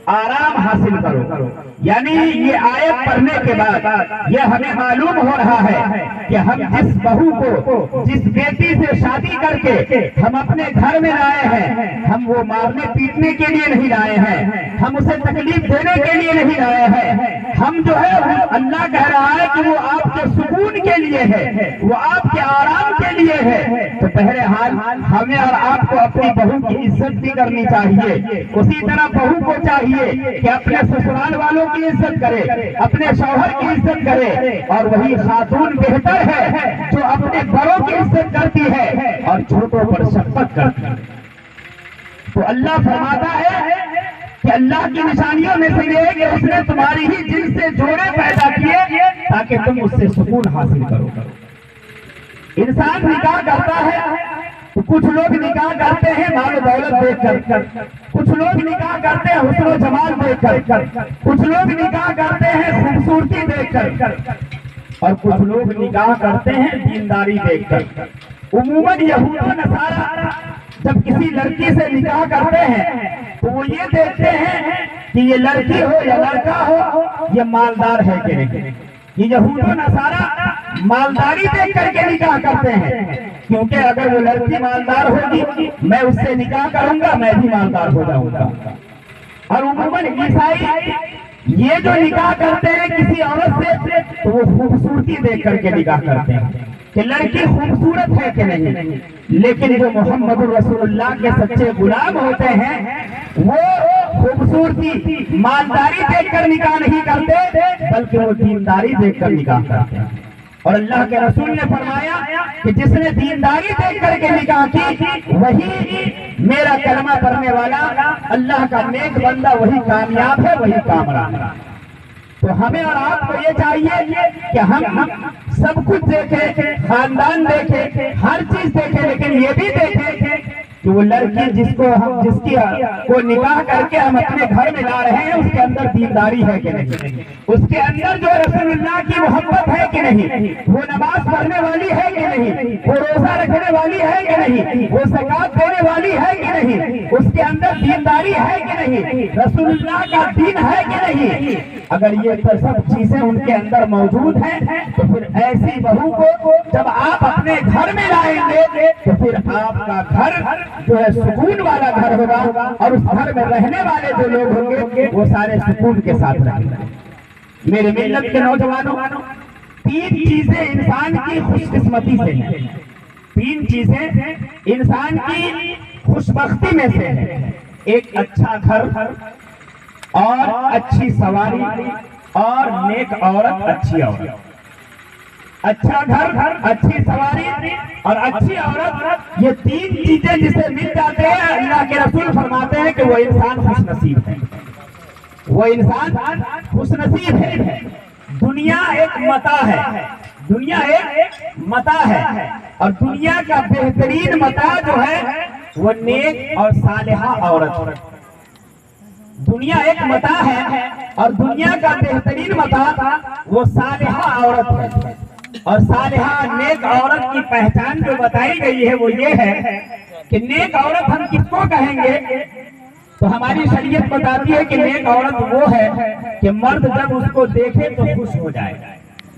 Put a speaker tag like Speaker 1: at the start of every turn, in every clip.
Speaker 1: آرام حاصل کرو. یعنی یہ آیت پڑھنے کے بعد یہ ہمیں معلوم ہو رہا ہے کہ ہم جس بہو کو جس بیٹی سے شادی کر کے ہم اپنے گھر میں لائے ہیں، ہم وہ مارنے پیٹنے کے لیے نہیں لائے ہیں، ہم اسے تکلیف دینے کے لیے نہیں لائے ہیں. ہم جو ہے اللہ کہہ رہا ہے کہ وہ آپ کے سکون کے لیے ہے، وہ آپ کے آرام کے لیے ہے. تو بہرحال ہمیں اور آپ کو اپنی بہو کی عزت بھی کرنی چاہیے. اسی طرح بہو کو چاہیے کہ اپنے سسرال والوں کی عزت کرے، اپنے شوہر کی عزت کرے. اور وہی خاتون بہتر ہے جو اپنے بڑوں کی عزت کرتی ہے اور چھوٹوں پر شفقت کرتی ہے. تو اللہ فرماتا ہے کہ اللہ کی نشانیوں میں سے یہ ہے کہ اس نے تمہاری ہی جن سے جوڑے پیدا کیے تاکہ تم اس سے سکون حاصل کرو. انسان نکاح کرتا ہے تو کچھ لوگ نکاح کرتے ہیں مال و دولت دیکھ کر، کچھ لوگ نکاح کرتے ہیں حسن و جمال دیکھ کر، کچھ لوگ نکاح کرتے ہیں خوبصورتی دیکھ کر، اور کچھ لوگ نکاح کرتے ہیں دینداری دیکھ کر. عموماً یہود و نصارہ جب کسی لڑکی سے نکاح کرتے ہیں تو وہ یہ دیکھتے ہیں کہ یہ لڑکی ہو یا لڑکا ہو یہ مالدار ہے کہ نہیں. یہ یہود و نصارہ مالداری دیکھ کر کے نکاح کرتے ہیں، کیونکہ اگر وہ لڑکی مالدار ہوگی میں اس سے نکاح کروں گا، میں بھی مالدار ہو جاؤں گا. اور عموماً عیسائی یہ جو نکاح کرتے ہیں کسی عورت سے تو وہ خوبصورتی دیکھ کر کے نکاح کرتے ہیں کہ لڑکی خوبصورت ہے کہ نہیں. لیکن جو محمد رسول اللہ کے سچے غلام ہوتے ہیں وہ خوبصورتی مالداری دیکھ کر نکاح نہیں کرتے بلکہ وہ دینداری دیکھ کر نکاح کرتے ہیں. اور اللہ کے رسول نے فرمایا کہ جس نے دینداری دیکھ کر کے نکاح کی وہی میرا کلمہ پڑھنے والا اللہ کا نیک بندہ، وہی کامیاب ہے، وہی کامران ہے. تو ہمیں اور آپ کو یہ چاہیے کہ ہم سب کچھ دیکھیں، خاندان دیکھیں، ہر چیز دیکھیں، لیکن یہ بھی دیکھیں کہ وہ لڑکی جس کی کو نکاح کر کے ہم اپنے گھر میں لا رہے ہیں اس کے اندر دینداری ہے کہ نہیں، اس کے اندر جو رسول اللہ کی محبت ہے کہ نہیں، وہ نماز پڑھنے والی ہے کہ نہیں، وہ روزہ رکھنے والی ہے کہ نہیں، وہ زکات دینے والی ہے کہ نہیں، اس کے اندر دینداری ہے کہ نہیں، رسول اللہ کا دین ہے کہ نہیں. اگر یہ سب چیزیں ان کے اندر موجود ہیں تو پھر ایسی بہو کو جب آپ اپنے گھر میں لائیں گے تو پھر آپ کا گھر جو ہے سکون والا گھر ہوگا اور اس گھر میں رہنے والے جو لوگ ہوں گے وہ سارے سکون کے ساتھ رہیں گے. میرے ملت کے نوجوانوں، 3 چیزیں انسان کی خوش قسمتی سے ہیں، 3 چیزیں انسان کی خوش بختی میں سے ہیں. ایک اچھا گھر اور اچھی سواری اور نیک عورت اچھی عورت. اچھا گھر، اچھی سواری اور اچھی عورت، یہ 3 چیزیں جسے مل جاتے ہیں اللہ کے رسول فرماتے ہیں کہ وہ انسان خوش نصیب ہے، وہ انسان خوش نصیب ہے. دنیا ایک متاع ہے، دنیا ایک متاع ہے، اور دنیا کا بہترین متاع جو ہے وہ نیک اور صالحہ عورت. دنیا ایک متاع ہے اور دنیا کا بہترین متاع وہ صالحہ عورت ہے. اور صالحہ نیک عورت کی پہچان جو بتائی گئی ہے وہ یہ ہے کہ نیک عورت ہم کس کو کہیں گے تو ہماری شریعت بتاتی ہے کہ نیک عورت وہ ہے کہ مرد جب اس کو دیکھے تو خوش ہو جائے.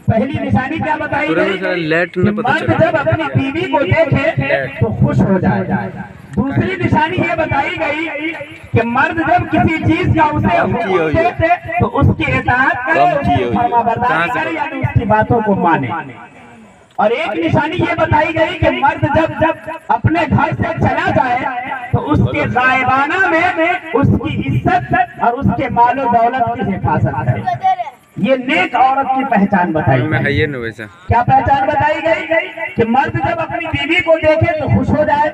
Speaker 1: پہلی نشانی کیا بتائی گئی کہ مرد جب اپنی بیوی کو دیکھے تو خوش ہو جائے. دوسری نشانی یہ بتائی گئی کہ مرد جب کسی چیز کا اسے حکم دے تو اس کی اطاعت کرے، اس کی فرمانبرداری کرے، یعنی اس کی باتوں کو مانے. اور ایک نشانی یہ بتائی گئی کہ مرد جب اپنے گھر سے چلا جائے تو اس کے غائبانہ میں اس کی عزت اور اس کے مال و دولت کی حفاظت کرے. یہ نیک عورت کی پہچان بتائی گئی. کیا پہچان بتائی گئی کہ مرد جب اپنی بیوی کو دیکھے تو خوش ہو جائے،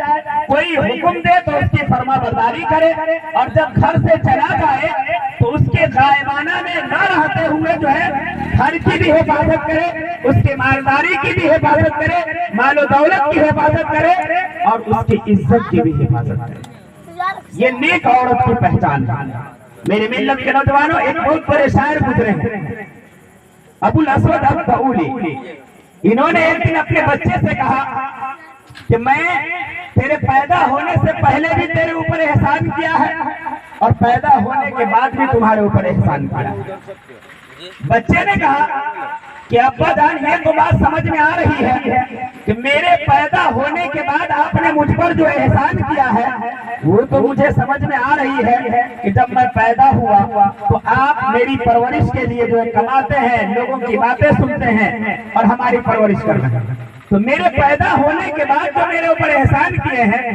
Speaker 1: کوئی حکم دے تو اس کی فرما برداری کرے، اور جب گھر سے چلا جائے تو اس کے غائبانہ میں نہ رہتے ہوئے جو ہے گھر کی بھی حفاظت کرے، اس کے مالداری کی بھی حفاظت کرے، مال و دولت کی حفاظت کرے، اور اس کی عزت کی بھی حفاظت کرے. یہ نیک عورت کی پہچان ہے. میرے ملت کے نوجوانوں، ایک بہت بڑے شاعر گزرے ہیں ابو الاسود الدؤلی. انہوں نے ایک دن اپنے بچے سے کہا کہ میں تیرے پیدا ہونے سے پہلے بھی تیرے اوپر احسان کیا ہے اور پیدا ہونے کے بعد بھی تمہارے اوپر احسان کیا۔ بچے نے کہا کہ ابا جان یہ تو بات سمجھ میں آ رہی ہے کہ میرے پیدا ہونے کے بعد آپ نے مجھ پر جو احسان کیا ہے وہ تو مجھے سمجھ میں آ رہی ہے کہ جب میں پیدا ہوا تو آپ میری پرورش کے لیے جو کماتے ہیں، لوگوں کی باتیں سنتے ہیں اور ہماری پرورش کرتے ہیں، تو میرے پیدا ہونے کے بعد جو میرے اوپر احسان کیے ہیں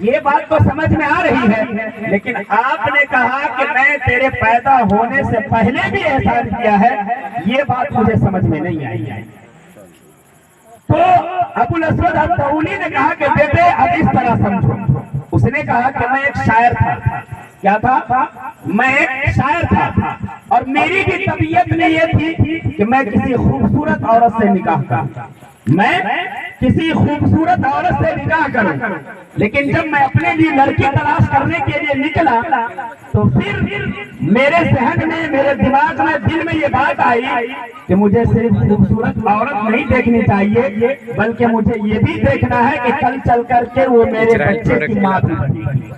Speaker 1: یہ بات تو سمجھ میں آ رہی ہے، لیکن آپ نے کہا کہ میں تیرے پیدا ہونے سے پہلے بھی احسان کیا ہے، یہ بات مجھے سمجھ میں نہیں آئی ہے۔ تو ابو الاسود الطولی نے کہا کہ بیٹے اب اس طرح سمجھو۔ اس نے کہا کہ میں ایک شاعر تھا۔ کیا تھا؟ میں ایک شاعر تھا اور میری بھی طبیعت میں یہ تھی کہ میں کسی خوبصورت عورت سے نکاح کروں، میں کسی خوبصورت عورت سے نکاح کروں، لیکن جب میں اپنے لیے لڑکی تلاش کرنے کے لیے نکلا تو پھر میرے ذہن میں، میرے دماغ میں، دل میں یہ بات آئی کہ مجھے صرف خوبصورت عورت نہیں دیکھنی چاہیے بلکہ مجھے یہ بھی دیکھنا ہے کہ کل چل کر کے وہ میرے بچے کی ماں بھی بنے گی،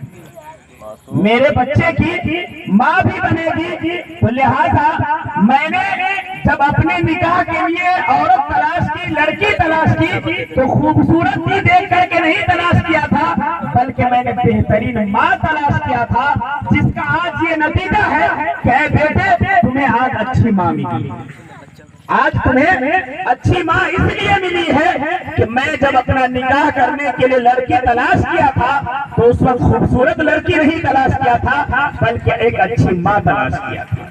Speaker 1: میرے بچے کی ماں بھی بنے گی۔ تو لہذا میں نے جب اپنے نکاح کے لیے عورت تلاش کی، لڑکی تلاش کی، تو خوبصورت بھی دیکھ کر کے نہیں تلاش کیا تھا بلکہ میں نے بہترین ماں تلاش کیا تھا، جس کا آج یہ نتیجہ ہے کہ اے بیٹے تمہیں آج اچھی ماں ملی۔ آج تمہیں اچھی ماں اس لیے ملی ہے کہ میں جب اپنا نکاح کرنے کے لیے لڑکی تلاش کیا تھا تو اس وقت خوبصورت لڑکی نہیں تلاش کیا تھا بلکہ ایک اچھی ماں تلاش کیا تھا۔